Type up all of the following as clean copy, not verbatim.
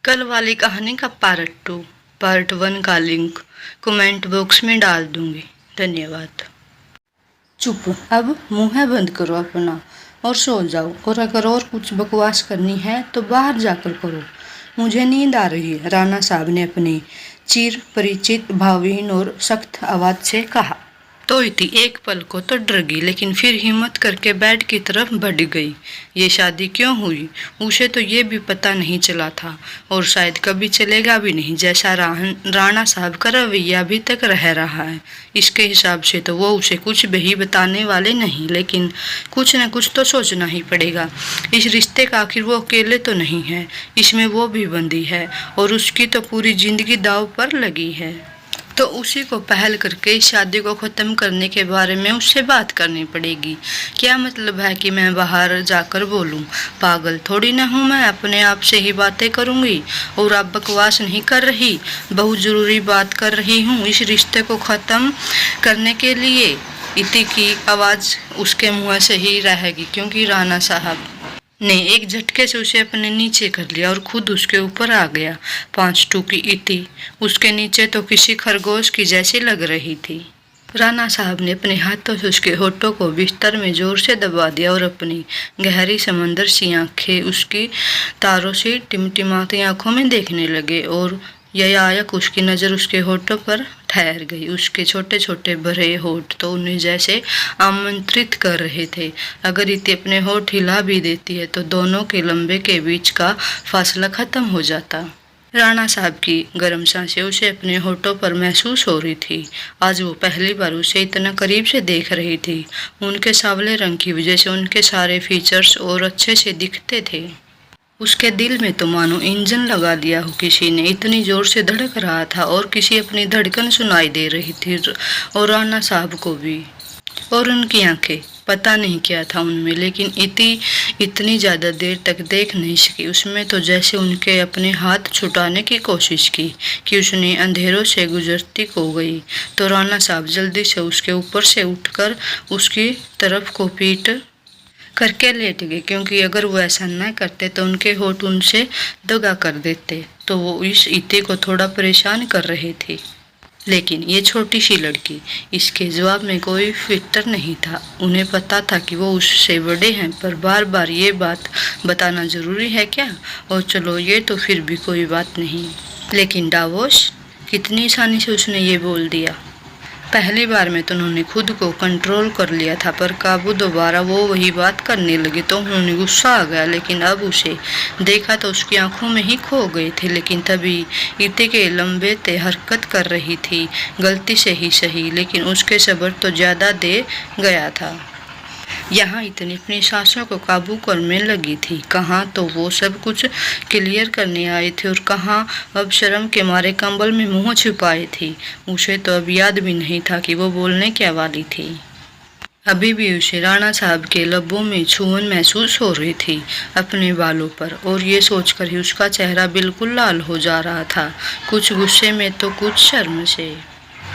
कल वाली कहानी का पार्ट 1 का लिंक कमेंट बॉक्स में डाल दूंगी। धन्यवाद। चुप, अब मुंह बंद करो अपना और सो जाओ, और अगर और कुछ बकवास करनी है तो बाहर जाकर करो। मुझे नींद आ रही है, राणा साहब ने अपनी चिर परिचित भावहीन और सख्त आवाज से कहा। तो इति एक पल को तो डर गई, लेकिन फिर हिम्मत करके बेड की तरफ बढ़ गई। ये शादी क्यों हुई उसे तो ये भी पता नहीं चला था, और शायद कभी चलेगा भी नहीं, जैसा राणा साहब का रवैया अभी तक रह रहा है। इसके हिसाब से तो वो उसे कुछ भी बताने वाले नहीं, लेकिन कुछ न कुछ तो सोचना ही पड़ेगा। इस रिश्ते का आखिर वो अकेले तो नहीं है, इसमें वो भी बंदी है, और उसकी तो पूरी जिंदगी दांव पर लगी है। तो उसी को पहल करके इस शादी को ख़त्म करने के बारे में उससे बात करनी पड़ेगी। क्या मतलब है कि मैं बाहर जाकर बोलूं? पागल थोड़ी ना हूं मैं, अपने आप से ही बातें करूंगी। और आप बकवास नहीं कर रही, बहुत ज़रूरी बात कर रही हूं इस रिश्ते को ख़त्म करने के लिए। इति की आवाज़ उसके मुँह से ही रहेगी, क्योंकि राणा साहब ने एक झटके से उसे अपने नीचे कर लिया और खुद उसके ऊपर आ गया। 5 टूकी इति उसके नीचे तो किसी खरगोश की जैसी लग रही थी। राणा साहब ने अपने हाथों से उसके होठों को बिस्तर में जोर से दबा दिया और अपनी गहरी समंदर सी आंखें उसकी तारों से टिमटिमाती आंखों में देखने लगे, और ययायक उसकी नज़र उसके होठों पर ठहर गई। उसके छोटे छोटे भरे होठ तो उन्हें जैसे आमंत्रित कर रहे थे। अगर इति अपने होठ हिला भी देती है तो दोनों के लंबे के बीच का फासला खत्म हो जाता। राणा साहब की गर्म सांसें उसे अपने होठों पर महसूस हो रही थी। आज वो पहली बार उसे इतना करीब से देख रही थी। उनके सांवले रंग की वजह से उनके सारे फीचर्स और अच्छे से दिखते थे। उसके दिल में तो मानो इंजन लगा दिया हो किसी ने, इतनी जोर से धड़क रहा था, और किसी अपनी धड़कन सुनाई दे रही थी, और राणा साहब को भी। और उनकी आंखें, पता नहीं क्या था उनमें, लेकिन इतनी ज़्यादा देर तक देख नहीं सकी। उसमें तो जैसे उनके अपने हाथ छुटाने की कोशिश की कि उसने अंधेरों से गुजरती हो गई। तो राणा साहब जल्दी से उसके ऊपर से उठकर उसकी तरफ को पीट करके लेट गए, क्योंकि अगर वो ऐसा न करते तो उनके होठ उनसे दगा कर देते। तो वो इस इति को थोड़ा परेशान कर रहे थे, लेकिन ये छोटी सी लड़की, इसके जवाब में कोई फिक्र नहीं था। उन्हें पता था कि वो उससे बड़े हैं, पर बार बार ये बात बताना ज़रूरी है क्या? और चलो ये तो फिर भी कोई बात नहीं, लेकिन डावोस, कितनी आसानी से उसने ये बोल दिया। पहली बार में तो उन्होंने खुद को कंट्रोल कर लिया था, पर काबू दोबारा वो वही बात करने लगे तो उन्होंने गुस्सा आ गया। लेकिन अब उसे देखा तो उसकी आंखों में ही खो गए थे। लेकिन तभी इति के लंबे ते हरकत कर रही थी, गलती से ही सही, लेकिन उसके सब्र तो ज़्यादा दे गया था। यहाँ इतनी अपनी सांसों को काबू करने लगी थी। कहाँ तो वो सब कुछ क्लियर करने आए थे, और कहाँ अब शर्म के मारे कंबल में मुंह छुपाए थी। उसे तो अब याद भी नहीं था कि वो बोलने क्या वाली थी। अभी भी उसे राणा साहब के लबों में छुअन महसूस हो रही थी अपने बालों पर, और ये सोचकर ही उसका चेहरा बिल्कुल लाल हो जा रहा था, कुछ गुस्से में तो कुछ शर्म से।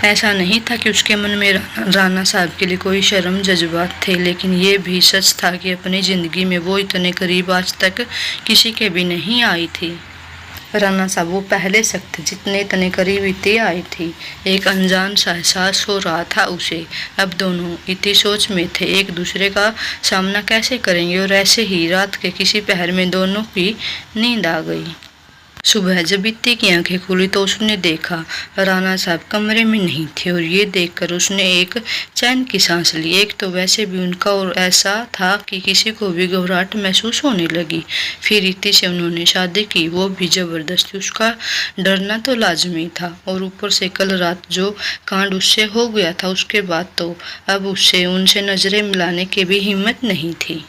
ऐसा नहीं था कि उसके मन में राणा साहब के लिए कोई शर्म जज्बात थे, लेकिन ये भी सच था कि अपनी ज़िंदगी में वो इतने करीब आज तक किसी के भी नहीं आई थी। राणा साहब वो पहले शख्स थे जितने इतने करीब इति आई थी। एक अनजान सा एहसास हो रहा था उसे। अब दोनों इति सोच में थे एक दूसरे का सामना कैसे करेंगे, और ऐसे ही रात के किसी पहर में दोनों की नींद आ गई। सुबह जब इति की आंखें खुली तो उसने देखा राणा साहब कमरे में नहीं थे, और ये देखकर उसने एक चैन की सांस ली। एक तो वैसे भी उनका और ऐसा था कि किसी को भी घबराहट महसूस होने लगी। फिर इति से उन्होंने शादी की, वो भी जबरदस्ती। उसका डरना तो लाजमी था, और ऊपर से कल रात जो कांड उससे हो गया था, उसके बाद तो अब उससे उनसे नजरें मिलाने की भी हिम्मत नहीं थी।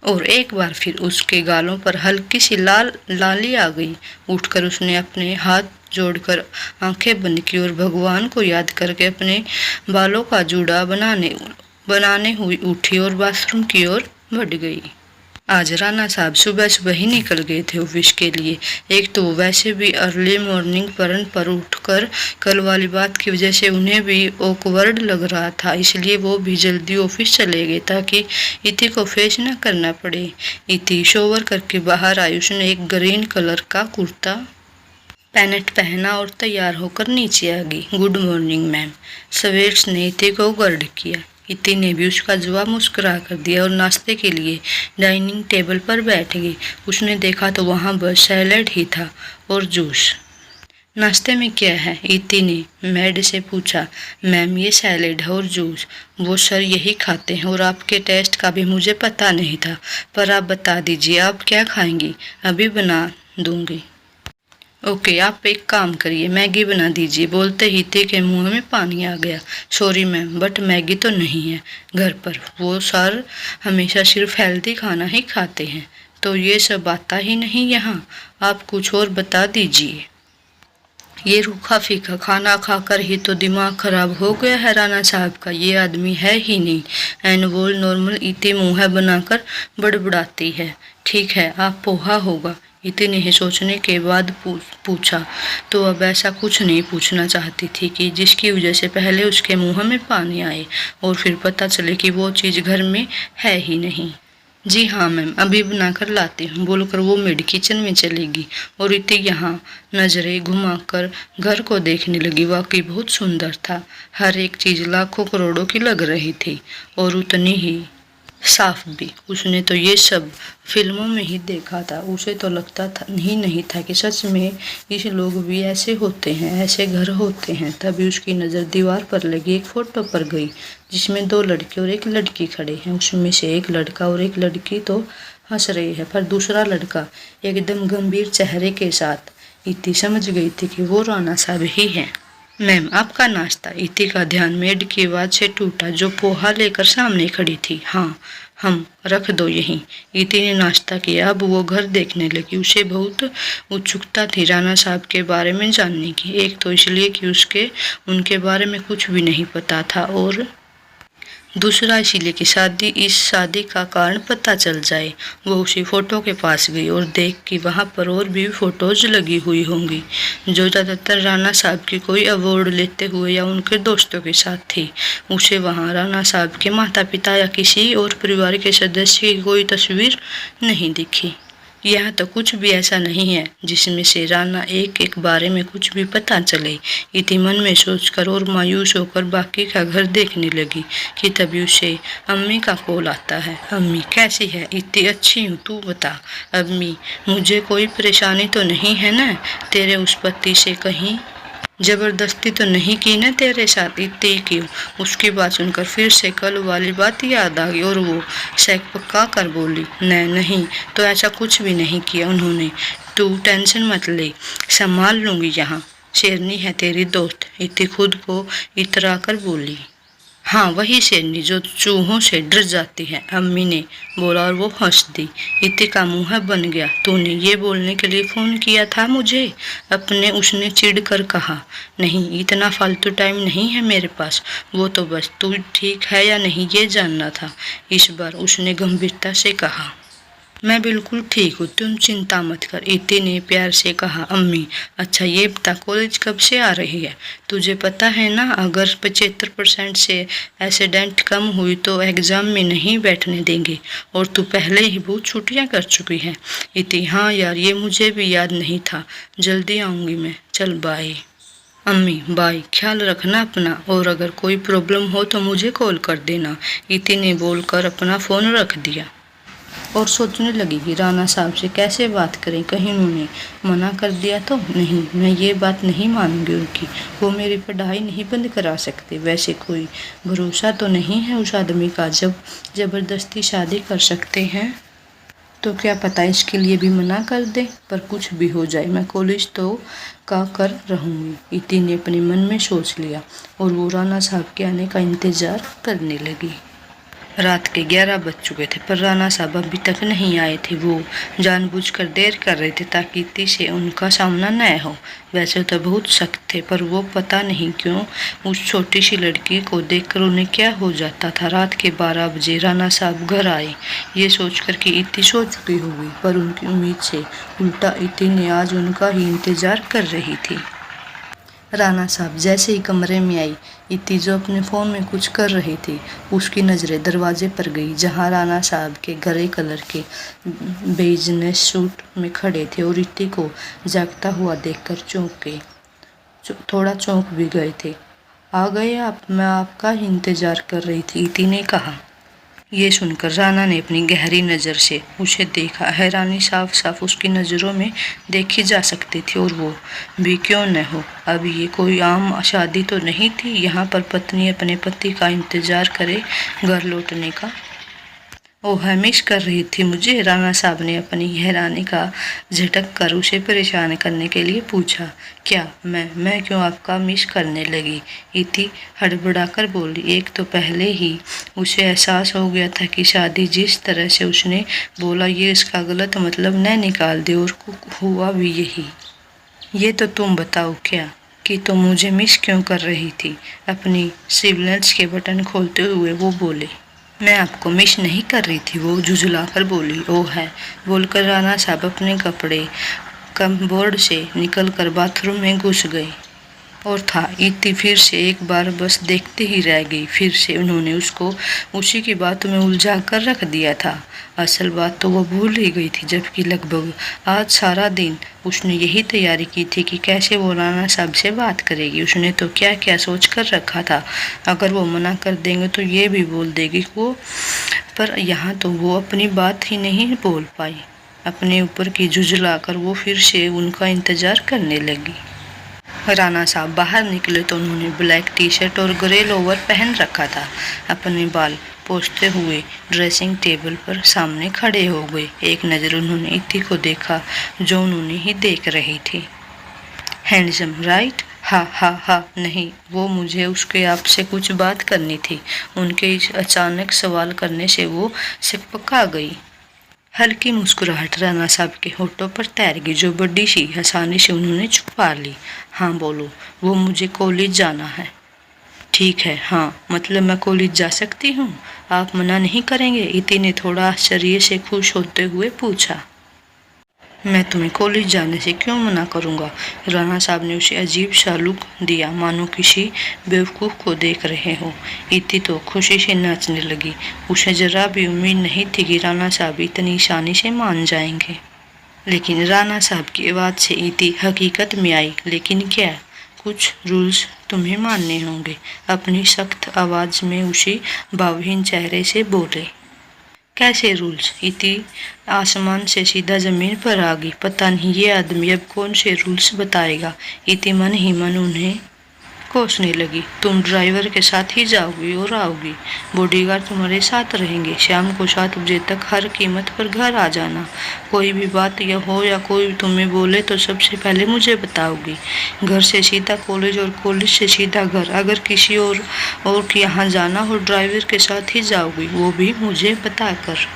और एक बार फिर उसके गालों पर हल्की सी लाली आ गई। उठकर उसने अपने हाथ जोड़कर आंखें बंद की और भगवान को याद करके अपने बालों का जूड़ा बनाने हुई उठी और बाथरूम की ओर बढ़ गई। आज राणा साहब सुबह सुबह ही निकल गए थे ऑफिस के लिए। एक तो वैसे भी अर्ली मॉर्निंग पर उठकर कल वाली बात की वजह से उन्हें भी ऑकवर्ड लग रहा था, इसलिए वो भी जल्दी ऑफिस चले गए ताकि इति को फेस न करना पड़े। इति शोवर करके बाहर आई। उसने एक ग्रीन कलर का कुर्ता पैनेट पहना और तैयार होकर नीचे आ गई। Good morning ma'am. स्वेट्स ने इति को गर्ड किया। इति ने भी उसका जवाब मुस्कुरा कर दिया और नाश्ते के लिए डाइनिंग टेबल पर बैठ गई। उसने देखा तो वहाँ बस सैलेड ही था और जूस। नाश्ते में क्या है? इति ने मैड से पूछा। मैम ये सैलेड है और जूस। वो सर यही खाते हैं और आपके टेस्ट का भी मुझे पता नहीं था, पर आप बता दीजिए आप क्या खाएंगी? अभी बना दूंगी। ओके, आप एक काम करिए, मैगी बना दीजिए। बोलते ही इति के मुंह में पानी आ गया। सॉरी मैम, बट मैगी तो नहीं है घर पर। वो सर हमेशा सिर्फ हेल्दी खाना ही खाते हैं, तो ये सब आता ही नहीं यहाँ। आप कुछ और बता दीजिए। ये रूखा फीका खाना खाकर ही तो दिमाग खराब हो गया है राणा साहब का। ये आदमी है ही नहीं। एनवोल नॉर्मल इति मुँह बनाकर बड़बड़ाती है। ठीक है, आप पोहा होगा। इति ने सोचने के बाद पूछा तो अब ऐसा कुछ नहीं पूछना चाहती थी कि जिसकी वजह से पहले उसके मुंह में पानी आए और फिर पता चले कि वो चीज़ घर में है ही नहीं। जी हाँ मैम, अभी बनाकर लाती हूँ, बोलकर वो मेड किचन में चलेगी और इति यहाँ नजरें घुमाकर घर को देखने लगी। वाकई बहुत सुंदर था। हर एक चीज़ लाखों करोड़ों की लग रही थी और उतनी ही साफ भी। उसने तो ये सब फिल्मों में ही देखा था। उसे तो लगता था नहीं था कि सच में इस लोग भी ऐसे होते हैं, ऐसे घर होते हैं। तभी उसकी नज़र दीवार पर लगी एक फोटो पर गई जिसमें 2 लड़के और एक लड़की खड़े हैं। उसमें से एक लड़का और एक लड़की तो हंस रहे हैं, पर दूसरा लड़का एकदम गंभीर चेहरे के साथ। इति समझ गई थी कि वो राणा साहब ही हैं। मैम आपका नाश्ता। इति का ध्यान मेड की आवाज से टूटा जो पोहा लेकर सामने खड़ी थी। हाँ, हम रख दो यहीं। इति ने नाश्ता किया। अब वो घर देखने लगी। उसे बहुत उत्सुकता थी राणा साहब के बारे में जानने की। एक तो इसलिए कि उनके बारे में कुछ भी नहीं पता था और दूसरा इसलिए कि इस शादी का कारण पता चल जाए। वो उसी फोटो के पास गई और देख कि वहाँ पर और भी फोटोज लगी हुई होंगी जो ज़्यादातर राणा साहब की कोई अवार्ड लेते हुए या उनके दोस्तों के साथ थी। उसे वहाँ राणा साहब के माता पिता या किसी और परिवार के सदस्य की कोई तस्वीर नहीं दिखी। यहाँ तो कुछ भी ऐसा नहीं है जिसमें से राणा एक बारे में कुछ भी पता चले। इति मन में सोचकर और मायूस होकर बाकी का घर देखने लगी कि तभी उसे अम्मी का कॉल आता है। अम्मी कैसी है? इति अच्छी हूँ, तू बता। अम्मी मुझे कोई परेशानी तो नहीं है ना? तेरे उस पति से कहीं जबरदस्ती तो नहीं की ना तेरे साथ? इतनी क्यों? उसकी बात सुनकर फिर से कल वाली बात याद आ गई और वो सैक पक्का कर बोली, नहीं तो ऐसा कुछ भी नहीं किया उन्होंने। तू टेंशन मत ले, संभाल लूंगी। यहाँ शेरनी है तेरी दोस्त। इतनी खुद को इतरा कर बोली। हाँ वही शेरनी जो चूहों से डर जाती है, अम्मी ने बोला और वो हंस दी। इति का मुंह बन गया। तूने ये बोलने के लिए फ़ोन किया था मुझे? उसने चिढ़ कर कहा। नहीं, इतना फालतू टाइम नहीं है मेरे पास। वो तो बस तू ठीक है या नहीं ये जानना था। इस बार उसने गंभीरता से कहा। मैं बिल्कुल ठीक हूँ, तुम चिंता मत कर। इति ने प्यार से कहा। अम्मी अच्छा ये बता कॉलेज कब से आ रही है? तुझे पता है ना अगर 75% से एसिडेंट कम हुई तो एग्ज़ाम में नहीं बैठने देंगे और तू पहले ही बहुत छुट्टियाँ कर चुकी है। इति हाँ यार ये मुझे भी याद नहीं था। जल्दी आऊँगी मैं। चल बाय। अम्मी बाय, ख्याल रखना अपना और अगर कोई प्रॉब्लम हो तो मुझे कॉल कर देना। इति ने बोलकर अपना फ़ोन रख दिया और सोचने लगी कि राणा साहब से कैसे बात करें। कहीं उन्होंने मना कर दिया तो नहीं, मैं ये बात नहीं मानूंगी उनकी। वो मेरी पढ़ाई नहीं बंद करा सकते। वैसे कोई भरोसा तो नहीं है उस आदमी का, जब ज़बरदस्ती शादी कर सकते हैं तो क्या पता इसके लिए भी मना कर दे। पर कुछ भी हो जाए मैं कॉलेज तो का कर रहूँगी। इति ने अपने मन में सोच लिया और वो राणा साहब के आने का इंतज़ार करने लगी। रात के 11 बज चुके थे पर राणा साहब अभी तक नहीं आए थे। वो जानबूझकर देर कर रहे थे ताकि इति से उनका सामना न हो। वैसे तो बहुत सख्त थे पर वो पता नहीं क्यों उस छोटी सी लड़की को देखकर उन्हें क्या हो जाता था। रात के 12 बजे राणा साहब घर आए, ये सोचकर कि इति सो चुकी होगी, पर उनकी उम्मीद से उल्टा इति ने आज उनका ही इंतजार कर रही थी। राणा साहब जैसे ही कमरे में आई, इति जो अपने फ़ोन में कुछ कर रही थी, उसकी नज़रें दरवाजे पर गई जहां राणा साहब के ग्रे कलर के बिजनेस सूट में खड़े थे और इति को जागता हुआ देखकर थोड़ा चौंक भी गए थे। आ गए आप, मैं आपका ही इंतजार कर रही थी, इति ने कहा। ये सुनकर राणा ने अपनी गहरी नज़र से उसे देखा। हैरानी साफ साफ उसकी नज़रों में देखी जा सकती थी, और वो भी क्यों न हो। अब ये कोई आम शादी तो नहीं थी यहाँ पर पत्नी अपने पति का इंतजार करे घर लौटने का। ओह, मिस कर रही थी मुझे? राणा साहब ने अपनी हैरानी का झटक कर उसे परेशान करने के लिए पूछा। क्या मैं क्यों आपका मिस करने लगी? इति हड़बड़ाकर बोली। एक तो पहले ही उसे एहसास हो गया था कि शादी जिस तरह से उसने बोला ये इसका गलत मतलब न निकाल दे, और हुआ भी यही। ये तो तुम बताओ क्या कि तुम मुझे मिस क्यों कर रही थी? अपनी सिबलेंस के बटन खोलते हुए वो बोले। मैं आपको मिस नहीं कर रही थी, वो झुझलाकर बोली। ओह है, बोलकर राणा साहब अपने कपड़े कमबोर्ड से निकलकर बाथरूम में घुस गए। और था इति फिर से एक बार बस देखते ही रह गई। फिर से उन्होंने उसको उसी की बातों में उलझा कर रख दिया था। असल बात तो वो भूल ही गई थी, जबकि लगभग आज सारा दिन उसने यही तैयारी की थी कि कैसे वो राणा साहब से बात करेगी। उसने तो क्या क्या सोच कर रखा था। अगर वो मना कर देंगे तो ये भी बोल देगी वो, पर यहाँ तो वो अपनी बात ही नहीं बोल पाई। अपने ऊपर की झुझलाकर वो फिर से उनका इंतजार करने लगी। राणा साहब बाहर निकले तो उन्होंने ब्लैक टी शर्ट और ग्रे लोअर पहन रखा था। अपने बाल पोंछते हुए ड्रेसिंग टेबल पर सामने खड़े हो गए। एक नज़र उन्होंने इति को देखा जो उन्होंने ही देख रही थी। Handsome right? हाँ हाँ हाँ। नहीं, वो मुझे उसके आपसे कुछ बात करनी थी। उनके इस अचानक सवाल करने से वो सिकपका गई। हल्की मुस्कुराहट राणा साहब के होठों पर तैर गई, जो बड़ी सी आसानी से उन्होंने छुपा ली। हाँ बोलो। वो मुझे कॉलेज जाना है। ठीक है, हाँ मतलब मैं कॉलेज जा सकती हूँ? आप मना नहीं करेंगे? इति ने थोड़ा आश्चर्य से खुश होते हुए पूछा। मैं तुम्हें कॉलेज जाने से क्यों मना करूँगा? राणा साहब ने उसे अजीब सा लुक दिया, मानो किसी बेवकूफ़ को देख रहे हो। इति तो खुशी से नाचने लगी। उसे जरा भी उम्मीद नहीं थी कि राणा साहब इतनी आसानी से मान जाएंगे। लेकिन राणा साहब की आवाज़ से इति हकीकत में आई। लेकिन क्या? कुछ रूल्स तुम्हें मानने होंगे, अपनी सख्त आवाज़ में उसी भावहीन चेहरे से बोले। कैसे रूल्स? इति आसमान से सीधा जमीन पर आ गई। पता नहीं ये आदमी अब कौन से रूल्स बताएगा। इति मन ही मन उन्हें कोसने लगी। तुम ड्राइवर के साथ ही जाओगी और आओगी, बॉडीगार्ड तुम्हारे साथ रहेंगे। शाम को 7 बजे तक हर कीमत पर घर आ जाना। कोई भी बात या कोई तुम्हें बोले तो सबसे पहले मुझे बताओगी। घर से सीधा कॉलेज और कॉलेज से सीधा घर। अगर किसी और के यहाँ जाना हो ड्राइवर के साथ ही जाओगी, वो भी मुझे बताकर।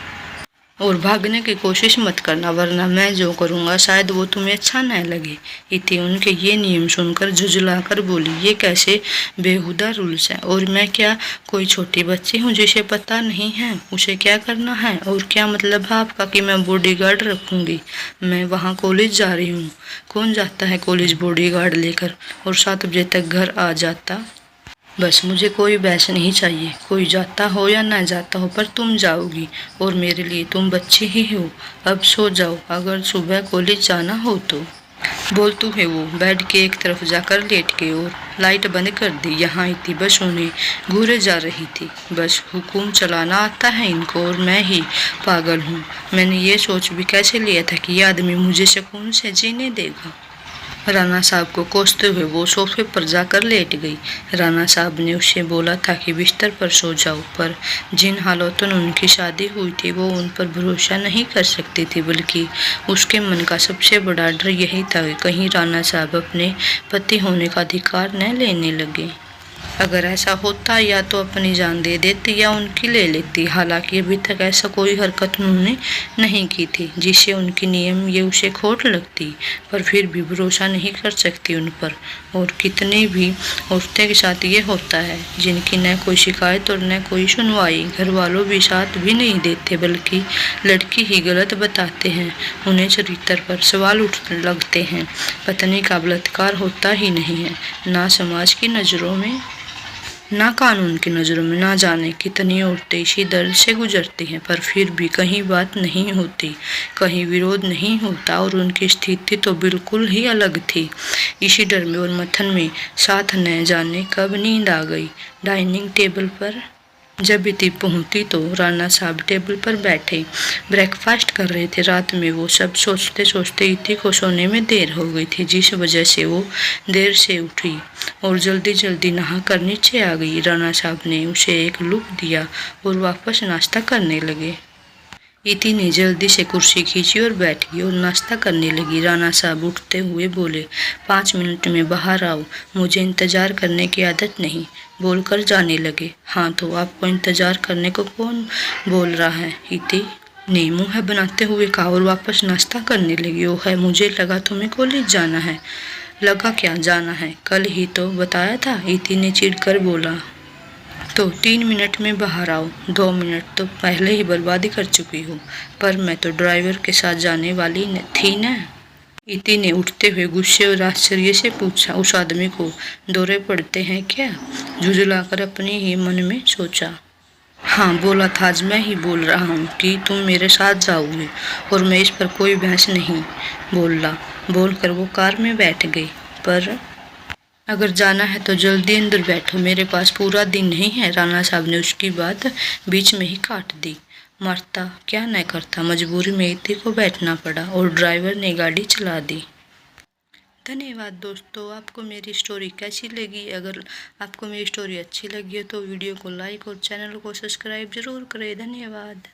और भागने की कोशिश मत करना, वरना मैं जो करूँगा शायद वो तुम्हें अच्छा न लगे। इति उनके ये नियम सुनकर झुझलाकर बोली। ये कैसे बेहुदा रूल्स हैं? और मैं क्या कोई छोटी बच्ची हूँ जिसे पता नहीं है उसे क्या करना है? और क्या मतलब है आपका कि मैं बॉडीगार्ड रखूँगी? मैं वहाँ कॉलेज जा रही हूँ। कौन जाता है कॉलेज बॉडीगार्ड लेकर और 7 बजे तक घर आ जाता? बस मुझे कोई बहस नहीं चाहिए, कोई जाता हो या ना जाता हो, पर तुम जाओगी और मेरे लिए तुम बच्ची ही हो। अब सो जाओ, अगर सुबह कॉलेज जाना हो तो। बोलतू है वो बेड के एक तरफ जाकर लेट गई और लाइट बंद कर दी। यहाँ इतनी बस उन्हें घूरे जा रही थी। बस हुक्म चलाना आता है इनको और मैं ही पागल हूँ। मैंने ये सोच भी कैसे लिया था कि यह आदमी मुझे सुकून से जीने देगा। राणा साहब को कोसते हुए वो सोफे पर जाकर लेट गई। राणा साहब ने उसे बोला था कि बिस्तर पर सो जाओ, पर जिन हालातों में उनकी शादी हुई थी वो उन पर भरोसा नहीं कर सकती थी, बल्कि उसके मन का सबसे बड़ा डर यही था कि कहीं राणा साहब अपने पति होने का अधिकार न लेने लगे। अगर ऐसा होता या तो अपनी जान दे देती या उनकी ले लेती। हालांकि अभी तक ऐसा कोई हरकत उन्होंने नहीं की थी जिससे उनकी नियम ये उसे खोट लगती, पर फिर भी भरोसा नहीं कर सकती उन पर। और कितनी भी औरतें के साथ ये होता है जिनकी न कोई शिकायत और न कोई सुनवाई। घर वालों भी साथ भी नहीं देते, बल्कि लड़की ही गलत बताते हैं। उन्हें चरित्र पर सवाल उठने लगते हैं। पत्नी का बलात्कार होता ही नहीं है, ना समाज की नज़रों में ना कानून की नज़रों में। ना जाने कितनी औरतें इसी दर्द से गुजरती हैं, पर फिर भी कहीं बात नहीं होती, कहीं विरोध नहीं होता। और उनकी स्थिति तो बिल्कुल ही अलग थी। इसी डर में और मथन में साथ न जाने कब नींद आ गई। डाइनिंग टेबल पर जब इति पहुंची तो राणा साहब टेबल पर बैठे ब्रेकफास्ट कर रहे थे। रात में वो सब सोचते सोचते इति को सोने में देर हो गई थी, जिस वजह से वो देर से उठी और जल्दी जल्दी नहा कर नीचे आ गई। राणा साहब ने उसे एक लुक दिया और वापस नाश्ता करने लगे। इति ने जल्दी से कुर्सी खींची और बैठ गई और नाश्ता करने लगी। राणा साहब उठते हुए बोले, 5 मिनट में बाहर आओ, मुझे इंतजार करने की आदत नहीं, बोलकर जाने लगे। हाँ तो आपको इंतजार करने को कौन बोल रहा है? इति ने मुँह बनाते हुए कहा और वापस नाश्ता करने लगी। ओ है, मुझे लगा तुम्हें कॉलेज जाना है। लगा क्या जाना है, कल ही तो बताया था, इति ने चिढ़कर बोला। तो 3 मिनट में बाहर आओ। 2 मिनट तो पहले ही बर्बादी कर चुकी हूँ, पर मैं तो ड्राइवर के साथ जाने वाली थी न। इति ने उठते हुए गुस्से और आश्चर्य से पूछा। उस आदमी को दौरे पड़ते हैं क्या? झुझलाकर अपने ही मन में सोचा। हाँ, बोला था, आज मैं ही बोल रहा हूँ कि तुम मेरे साथ जाओगे और मैं इस पर कोई बहस नहीं बोलना। बोलकर वो कार में बैठ गई। पर अगर जाना है तो जल्दी अंदर बैठो, मेरे पास पूरा दिन नहीं है। राणा साहब ने उसकी बात बीच में ही काट दी। मरता क्या न करता, मजबूरी में इति को बैठना पड़ा और ड्राइवर ने गाड़ी चला दी। धन्यवाद दोस्तों। आपको मेरी स्टोरी कैसी लगी? अगर आपको मेरी स्टोरी अच्छी लगी हो तो वीडियो को लाइक और चैनल को सब्सक्राइब जरूर करें। धन्यवाद।